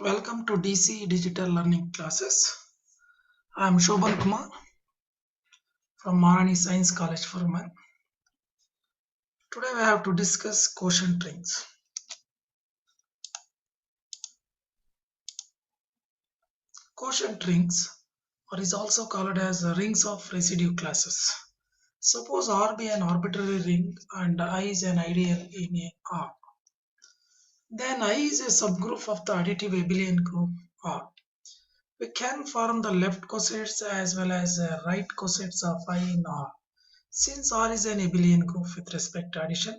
Welcome to DC Digital Learning Classes. I am Shobhan Kumar from Maharani Science College for Women. Today we have to discuss quotient rings. Quotient rings, or is also called as rings of residue classes. Suppose R be an arbitrary ring and I is an ideal in a R. Then I is a subgroup of the additive abelian group R. We can form the left cosets as well as right cosets of I in R. Since R is an abelian group with respect to addition,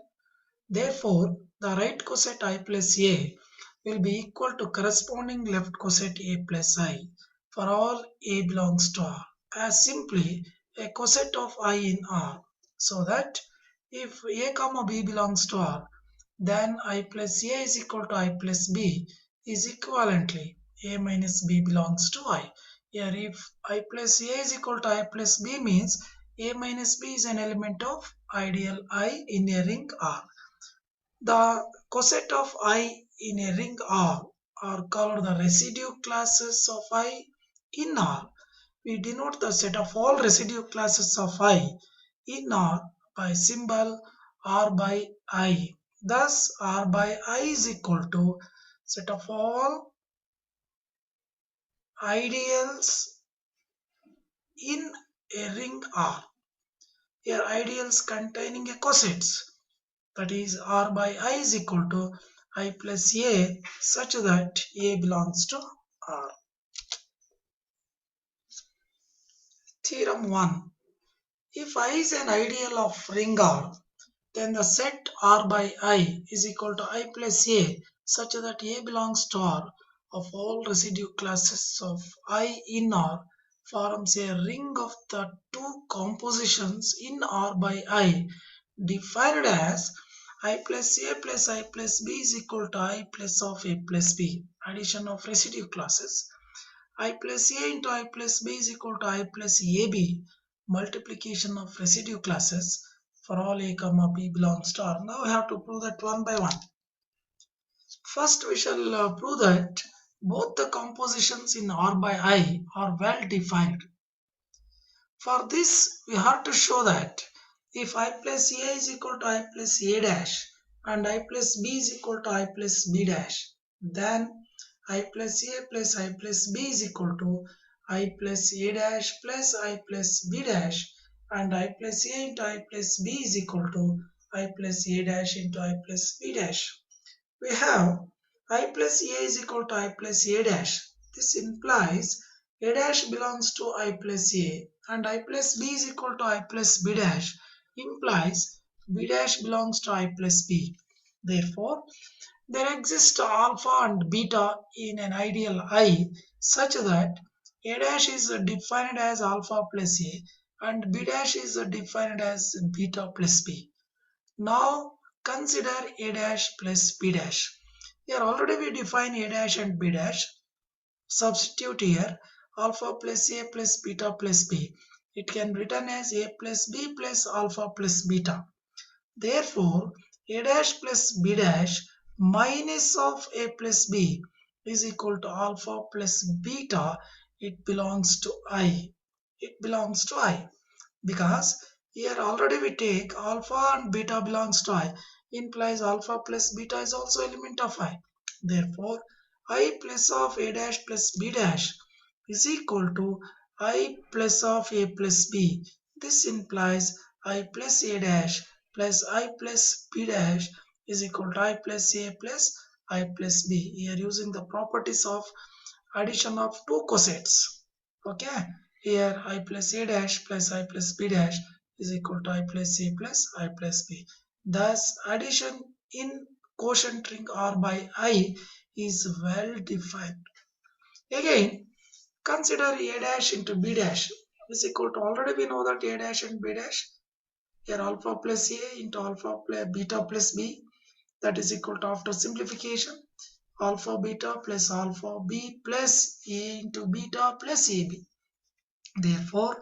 therefore the right coset I plus A will be equal to corresponding left coset A plus I for all A belongs to R as simply a coset of I in R, so that if A comma B belongs to R, then I plus A is equal to I plus B is equivalently A minus B belongs to I. Here if I plus A is equal to I plus B means A minus B is an element of ideal I in a ring R. The coset of I in a ring R are called the residue classes of I in R. We denote the set of all residue classes of I in R by symbol R by I. Thus, R by I is equal to set of all ideals in a ring R. Here, ideals containing a cosets, that is R by I is equal to I plus A such that A belongs to R. Theorem 1. If I is an ideal of ring R, then the set R by I is equal to I plus A such that A belongs to R of all residue classes of I in R forms a ring of the two compositions in R by I defined as I plus A plus I plus B is equal to I plus of A plus B. Addition of residue classes. I plus A into I plus B is equal to I plus AB. Multiplication of residue classes for all A comma B belongs to R. Now we have to prove that one by one. First we shall prove that both the compositions in R by I are well defined. For this we have to show that if I plus A is equal to I plus A dash and I plus B is equal to I plus B dash, then I plus A plus I plus B is equal to I plus A dash plus I plus B dash, and I plus A into I plus B is equal to I plus A dash into I plus B dash. We have I plus A is equal to I plus A dash. This implies A dash belongs to I plus A and I plus B is equal to I plus B dash implies B dash belongs to I plus B. Therefore, there exists alpha and beta in an ideal I such that A dash is defined as alpha plus A and B dash is defined as beta plus B. Now consider A dash plus B dash. Here already we define A dash and B dash. Substitute here alpha plus A plus beta plus B. It can be written as A plus B plus alpha plus beta. Therefore, A dash plus B dash minus of A plus B is equal to alpha plus beta. It belongs to I. It belongs to I. Because here already we take alpha and beta belongs to I implies alpha plus beta is also element of I. Therefore, I plus of A dash plus B dash is equal to I plus of A plus B. This implies I plus A dash plus I plus B dash is equal to I plus A plus I plus B. Here using the properties of addition of two cosets. Okay. Here I plus A dash plus I plus B dash is equal to I plus A plus I plus B. Thus addition in quotient ring R by I is well defined. Again, consider A dash into B dash is equal to, already we know that A dash and B dash, here alpha plus A into alpha plus beta plus B, that is equal to, after simplification, alpha beta plus alpha B plus A into beta plus AB. Therefore,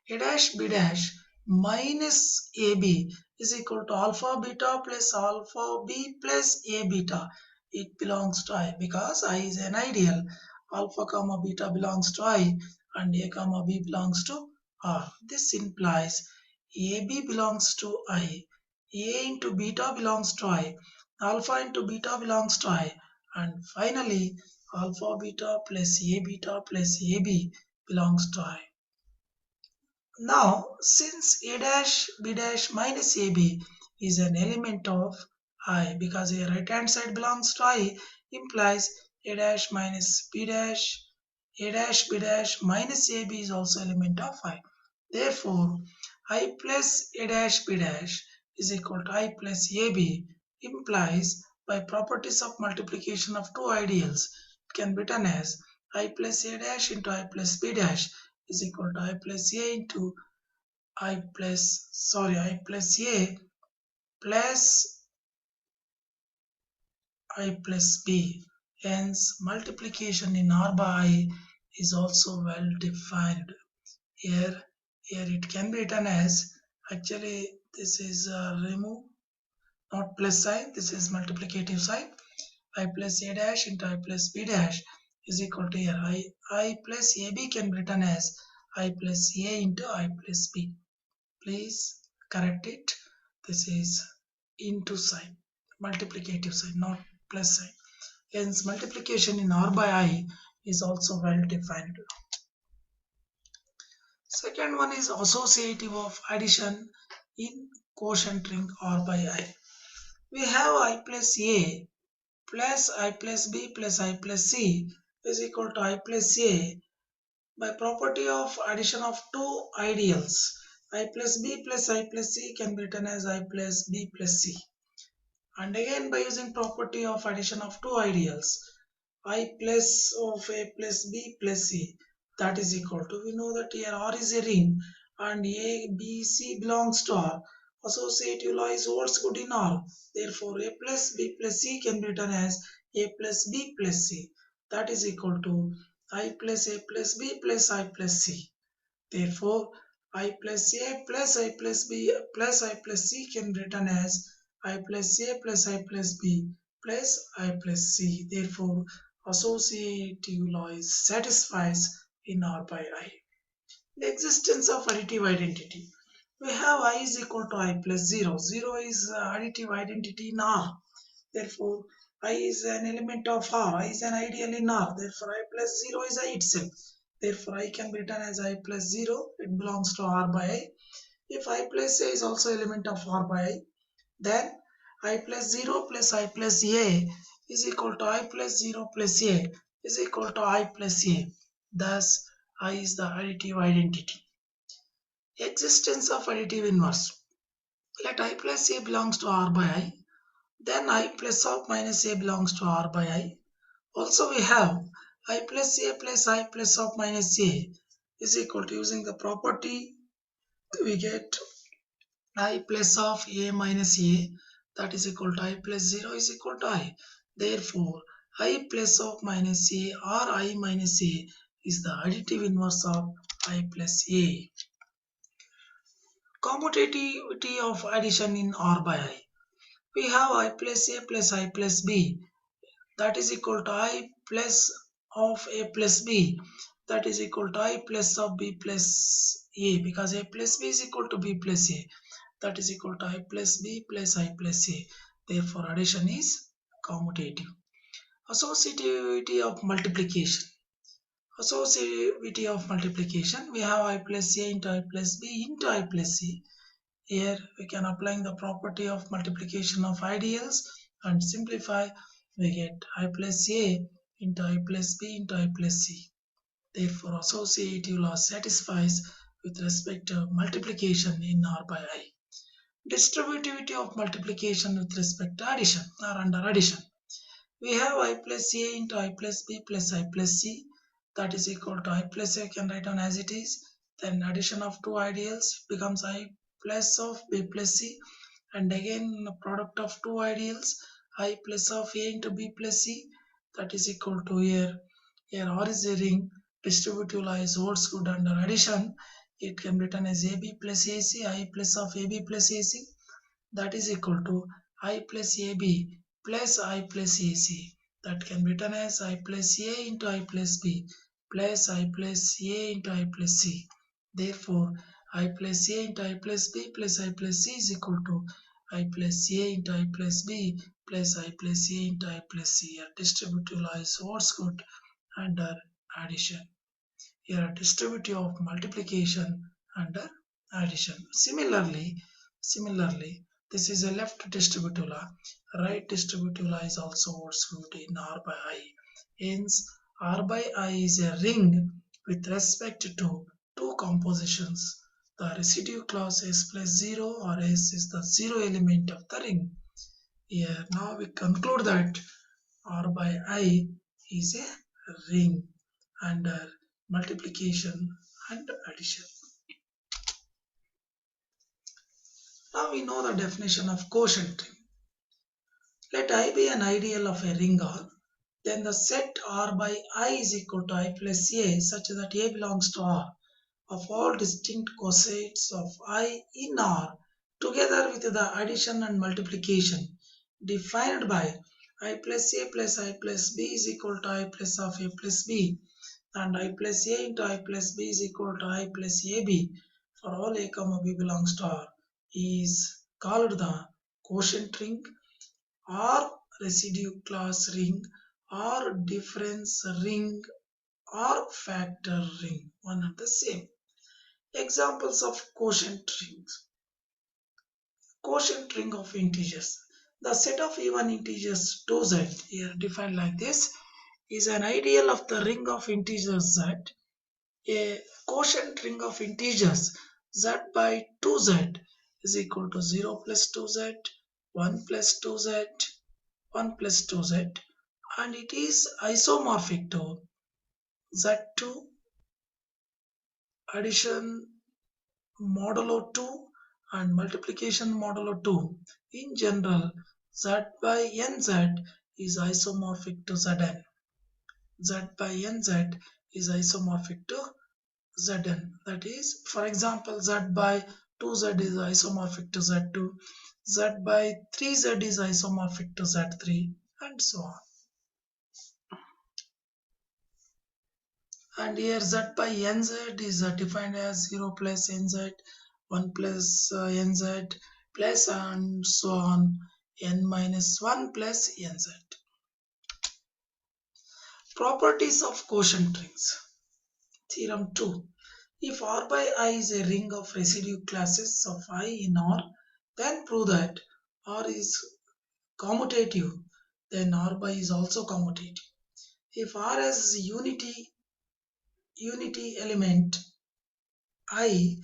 A dash B dash minus AB is equal to alpha beta plus alpha B plus A beta. it belongs to I because I is an ideal. Alpha comma beta belongs to I and A comma B belongs to R. This implies AB belongs to I, A into beta belongs to I, alpha into beta belongs to I, and finally alpha beta plus A beta plus AB belongs to I. Now, since A dash B dash minus AB is an element of I because a right hand side belongs to I implies A dash minus B dash, A dash B dash minus AB is also element of I. Therefore, I plus A dash B dash is equal to I plus AB implies by properties of multiplication of two ideals it can be written as I plus A dash into I plus B dash is equal to I plus A into I plus A plus I plus B. Hence, multiplication in R by I is also well defined. Here it can be written as, actually this is remove, not plus sign, this is multiplicative sign. I plus A dash into I plus B dash is equal to here I plus AB can be written as I plus A into I plus B. Please correct it. This is into sign, multiplicative sign, not plus sign. Hence, multiplication in R by I is also well defined. Second one is associative of addition in quotient ring R by I. We have I plus A plus I plus B plus I plus C is equal to I plus A by property of addition of two ideals. I plus B plus I plus C can be written as I plus B plus C. And again by using property of addition of two ideals, I plus of A plus B plus C, that is equal to, we know that here R is a ring and A, B, C belongs to R. Associative law is holds good in R. Therefore, A plus B plus C can be written as A plus B plus C. That is equal to I plus A plus B plus I plus C. Therefore, I plus A plus I plus B plus I plus C can be written as I plus A plus I plus B plus I plus C. Therefore, associative law is satisfies in R by I. The existence of additive identity. We have I is equal to I plus 0. 0 is additive identity in R. Therefore, I is an element of R. I is an ideal in R. Therefore, I plus 0 is I itself. Therefore, I can be written as I plus 0. It belongs to R by I. If I plus A is also element of R by I, then I plus 0 plus I plus A is equal to I plus 0 plus A is equal to I plus A. Thus, I is the additive identity. Existence of additive inverse. Let I plus A belongs to R by I. Then I plus of minus A belongs to R by I. Also we have I plus A plus I plus of minus A is equal to, using the property, we get I plus of A minus A, that is equal to I plus 0 is equal to I. Therefore, I plus of minus A or I minus A is the additive inverse of I plus A. Commutativity of addition in R by I. We have I plus A plus I plus B, that is equal to I plus of A plus B, that is equal to I plus of B plus A, because A plus B is equal to B plus A, that is equal to I plus B plus I plus A. Therefore, addition is commutative. Associativity of multiplication. Associativity of multiplication. We have I plus A into I plus B into I plus C. Here we can apply the property of multiplication of ideals and simplify. We get I plus A into I plus B into I plus C. Therefore, associative law satisfies with respect to multiplication in R by I. Distributivity of multiplication with respect to addition or under addition. We have I plus A into I plus B plus I plus C, that is equal to I plus A, can write down as it is. Then addition of two ideals becomes I plus of B plus C, and again the product of two ideals I plus of A into B plus C, that is equal to, here R is a ring, distributive law is holds good under addition. It can be written as AB plus AC, I plus of AB plus AC, that is equal to I plus AB plus I plus AC. That can be written as I plus A into I plus B plus I plus A into I plus C. Therefore, I plus A into I plus B plus I plus C is equal to I plus A into I plus B plus I plus A into I plus C. A distributive law is what's good under addition. Here a distributive of multiplication under addition. Similarly, this is a left distributive law. Right distributive law is also what's good in R by I. Hence, R by I is a ring with respect to two compositions. The residue clause S plus 0 or S is the zero element of the ring. Here now we conclude that R by I is a ring under multiplication and addition. Now we know the definition of quotient ring. Let I be an ideal of a ring R, then the set R by I is equal to I plus A such that A belongs to R of all distinct cosets of I in R together with the addition and multiplication defined by I plus A plus I plus B is equal to I plus of A plus B and I plus A into I plus B is equal to I plus AB for all A comma B belongs to R is called the quotient ring or residue class ring or difference ring or factor ring, one and the same. Examples of quotient rings. Quotient ring of integers. The set of even integers 2z, here defined like this, is an ideal of the ring of integers z. A quotient ring of integers z by 2z is equal to 0 plus 2z, 1 plus 2z, 1 plus 2z, and it is isomorphic to z2 addition modulo 2 and multiplication modulo 2. In general, z by nz is isomorphic to zn. Z by nz is isomorphic to zn. That is, for example, z by 2z is isomorphic to z2, z by 3z is isomorphic to z3, and so on. And here z by nz is defined as 0 plus nz, 1 plus nz, plus and so on, n minus 1 plus nz. Properties of quotient rings. Theorem 2. If R by I is a ring of residue classes of I in R, then prove that R is commutative, then R by is also commutative. If R has unity element I,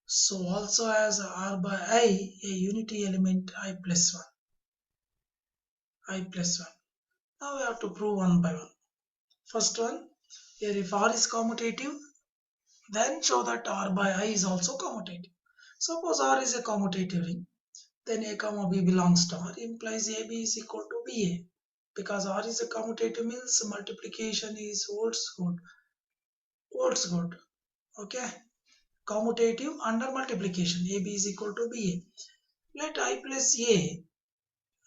so also has R by I a unity element I plus 1. Now we have to prove one by one. First one, here if R is commutative, then show that R by I is also commutative. Suppose R is a commutative ring, then A comma B belongs to R implies AB is equal to BA. Because R is a commutative means multiplication is holds good. Okay. Commutative under multiplication. AB is equal to BA. Let I plus A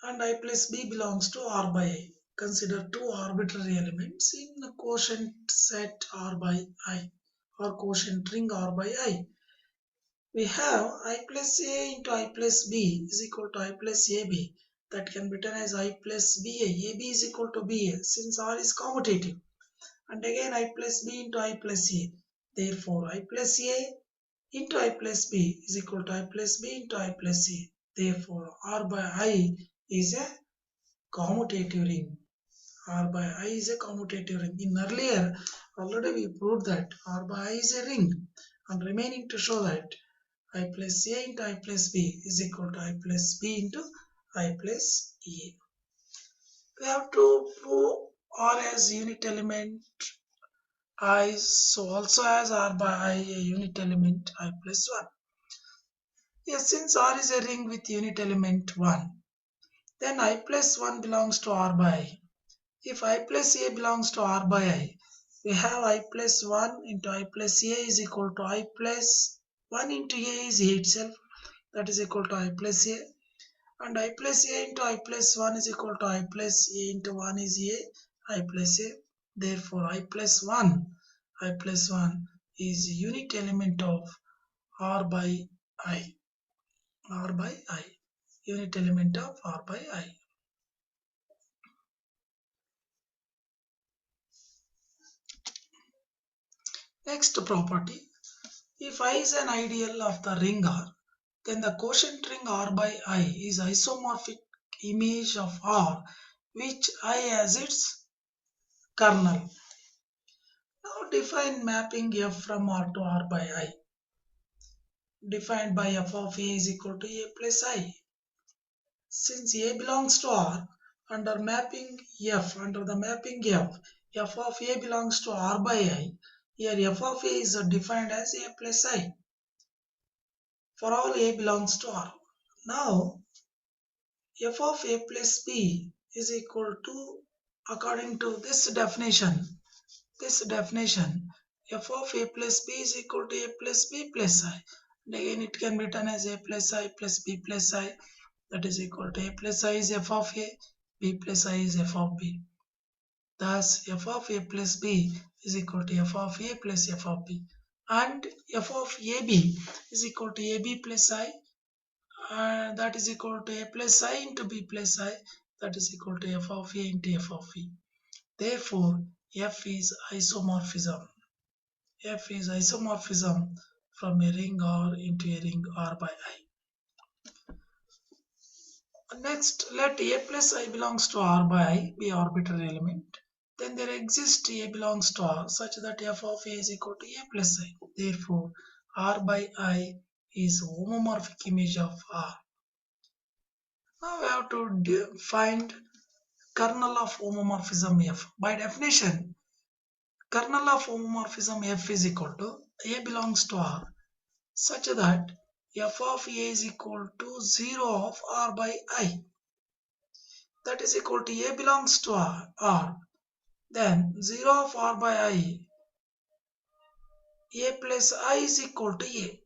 and I plus B belongs to R by I. Consider two arbitrary elements in the quotient set R by I or quotient ring R by I. We have I plus A into I plus B is equal to I plus AB. That can be written as I plus BA. AB is equal to BA since R is commutative. And again I plus B into I plus A. Therefore I plus A into I plus B is equal to I plus B into I plus A. Therefore R by I is a commutative ring. R by I is a commutative ring. In earlier already we proved that R by I is a ring, and remaining to show that I plus A into I plus B is equal to I plus B into I plus A. We have to prove R as unit element I, so also has R by I a unit element I plus 1. Yes, since R is a ring with unit element 1, then I plus 1 belongs to R by I. If I plus A belongs to R by I, we have I plus 1 into I plus A is equal to I plus 1 into A is A itself, that is equal to I plus A, and I plus A into I plus 1 is equal to I plus A into 1 is A, I plus A. Therefore, I plus 1 is unit element of R by I, R by I, unit element of R by I. Next property, if I is an ideal of the ring R, then the quotient ring R by I is isomorphic image of R, which I as its kernel. Now define mapping F from R to R by I, defined by F of A is equal to A plus I. Since A belongs to R, under the mapping F, F of A belongs to R by I. Here F of A is defined as A plus I for all A belongs to R. Now F of A plus B is equal to, according to this definition, F of A plus B is equal to A plus B plus I. And again it can be written as A plus I plus B plus I, that is equal to A plus I is F of A, B plus I is F of B. Thus F of A plus B is equal to F of A plus F of B, and F of AB is equal to AB plus I, that is equal to A plus I into B plus I, that is equal to F of A into F of B. Therefore F is isomorphism. F is isomorphism from a ring R into a ring R by I. Next, let A plus I belongs to R by I be arbitrary element. Then there exists A belongs to R such that F of A is equal to A plus I. Therefore, R by I is homomorphic image of R. Now we have to find kernel of homomorphism F. By definition, kernel of homomorphism F is equal to A belongs to R such that F of A is equal to 0 of R by I. That is equal to A belongs to R. Then 0 of R by I, A plus I is equal to A.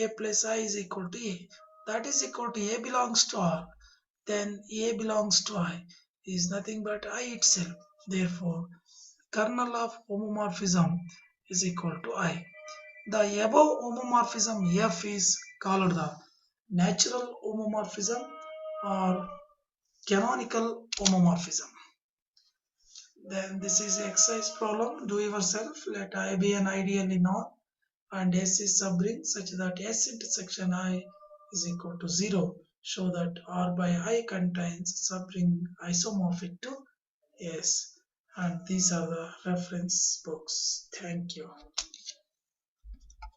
A plus I is equal to A. That is equal to A belongs to R. Then A belongs to I is nothing but I itself. Therefore, kernel of homomorphism is equal to I. The above homomorphism F is called the natural homomorphism or canonical homomorphism. Then this is exercise problem. Do yourself. Let I be an ideal in R and S is subring such that S intersection I is equal to 0. Show that R by I contains subring isomorphic to S. And these are the reference books. Thank you.